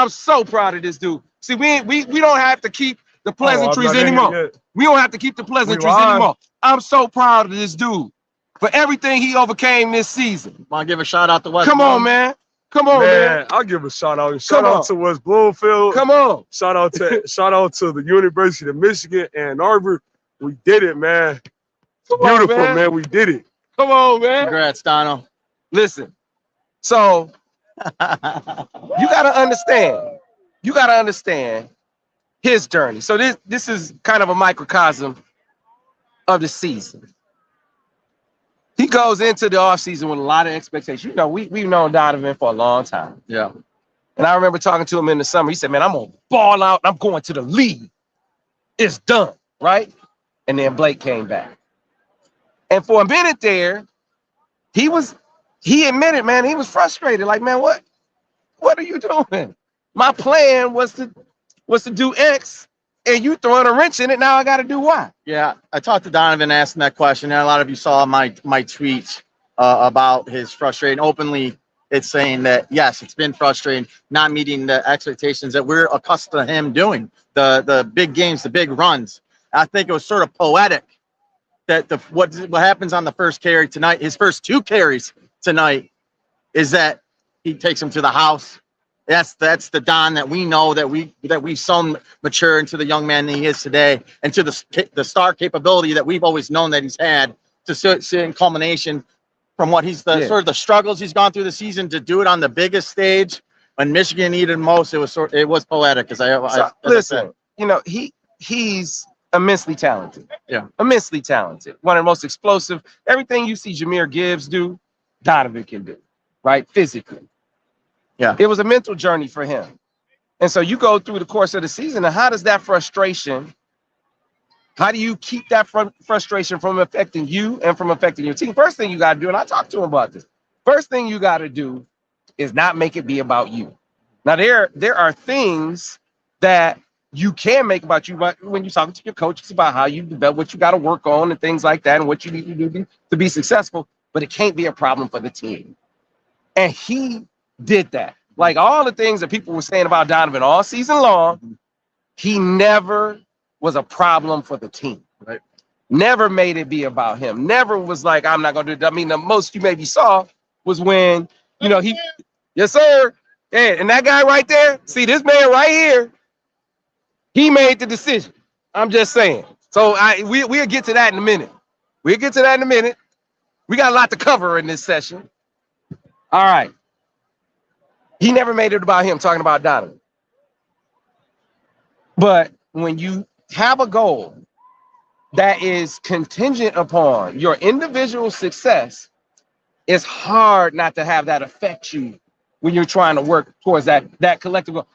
I'm so proud of this dude. See, we don't have to keep the pleasantries anymore. We don't have to keep the pleasantries anymore. I'm so proud of this dude for everything he overcame this season. Want to give a shout out to West Come on, man. Come on, man. I'll give a shout out. Shout out to West Bloomfield. Come on. Shout out to the University of Michigan and Ann Arbor. We did it, man. Beautiful, man. We did it. Come on, man. Congrats, Dono. Listen. So you gotta understand. You gotta understand his journey. So this is kind of a microcosm of the season. He goes into the offseason with a lot of expectations. You know, we've known Donovan for a long time. Yeah. And I remember talking to him in the summer. He said, man, I'm going to ball out. I'm going to the league. It's done, right? And then Blake came back. And for a minute there, he admitted, man, he was frustrated. Like, man, what are you doing? My plan was to do X, and you throwing a wrench in it. Now I got to do Y. Yeah, I talked to Donovan asking that question, and a lot of you saw my tweets about his frustration. Openly, it's saying that, yes, it's been frustrating, not meeting the expectations that we're accustomed to him doing, the big games, the big runs. I think it was sort of poetic that what happens on the first carry tonight, his first 2 carries tonight, is that he takes him to the house. That's the Don that we know, that we've shown mature into the young man that he is today, and to the star capability that we've always known that he's had, to see in culmination from what sort of the struggles he's gone through the season, to do it on the biggest stage when Michigan needed most. It was poetic, because listen, you know, he's immensely talented. Yeah, immensely talented. One of the most explosive. Everything you see Jahmyr Gibbs do, Donovan can do, right? Physically. Yeah, it was a mental journey for him. And so you go through the course of the season, and how does that frustration, how do you keep that frustration from affecting you and from affecting your team? First thing you got to do, and I talked to him about this, first thing you got to do is not make it be about you. Now, there are things that you can make about you, but when you're talking to your coach, it's about how you develop, what you got to work on and things like that, and what you need to do to be successful, but it can't be a problem for the team. And he did that. Like all the things that people were saying about Donovan all season long, he never was a problem for the team. Right. Never made it be about him. Never was like, I'm not going to do that. I mean, the most you maybe saw was when, you know, yes, sir. Yeah, and that guy right there, see this man right here, he made the decision. I'm just saying. So we'll get to that in a minute. We'll get to that in a minute. We got a lot to cover in this session. All right. He never made it about him, talking about Donovan. But when you have a goal that is contingent upon your individual success, it's hard not to have that affect you when you're trying to work towards that collective goal.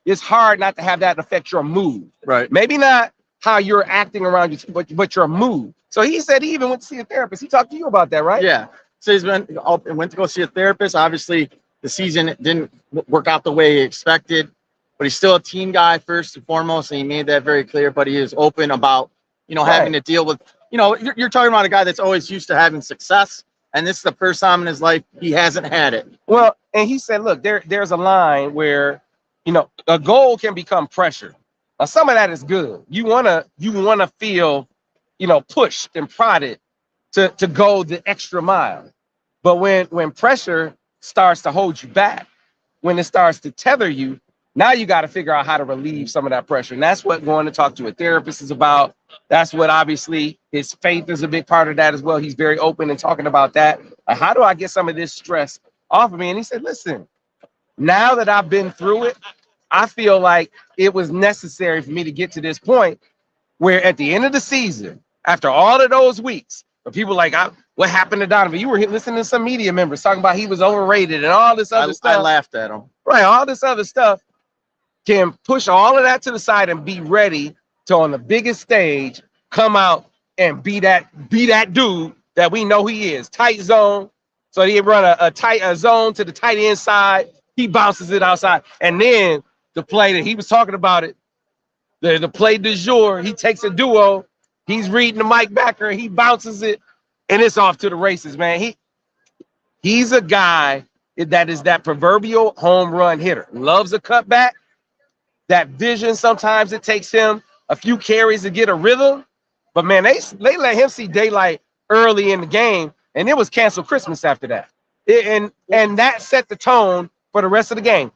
It's hard not to have that affect your mood. Right. Maybe not how you're acting around your team, but your mood. So he said he even went to see a therapist. He talked to you about that, right? Yeah. So went to go see a therapist. Obviously, the season didn't work out the way he expected, but he's still a team guy first and foremost, and he made that very clear. But he is open about, having to deal with, you're talking about a guy that's always used to having success, and this is the first time in his life he hasn't had it. Well, and he said, look, there's a line where, a goal can become pressure. Now, some of that is good. You wanna feel, pushed and prodded to go the extra mile. But when pressure starts to hold you back, when it starts to tether you, now you got to figure out how to relieve some of that pressure. And that's what going to talk to a therapist is about. That's what, obviously, his faith is a big part of that as well. He's very open and talking about that. Like, how do I get some of this stress off of me? And he said, listen, now that I've been through it, I feel like it was necessary for me to get to this point where at the end of the season, after all of those weeks, but people like, what happened to Donovan? You were listening to some media members talking about he was overrated and all this other stuff. I laughed at him. Right, all this other stuff can push all of that to the side and be ready to, on the biggest stage, come out and be that dude that we know he is. Tight zone. So he run a zone to the tight end side. He bounces it outside. And then the play that he was talking about, the play du jour, he takes a duo. He's reading the Mike backer. He bounces it, and it's off to the races, man. He's a guy that is that proverbial home run hitter. Loves a cutback. That vision, sometimes it takes him a few carries to get a rhythm. But, man, they let him see daylight early in the game, and it was canceled Christmas after that. And that set the tone for the rest of the game.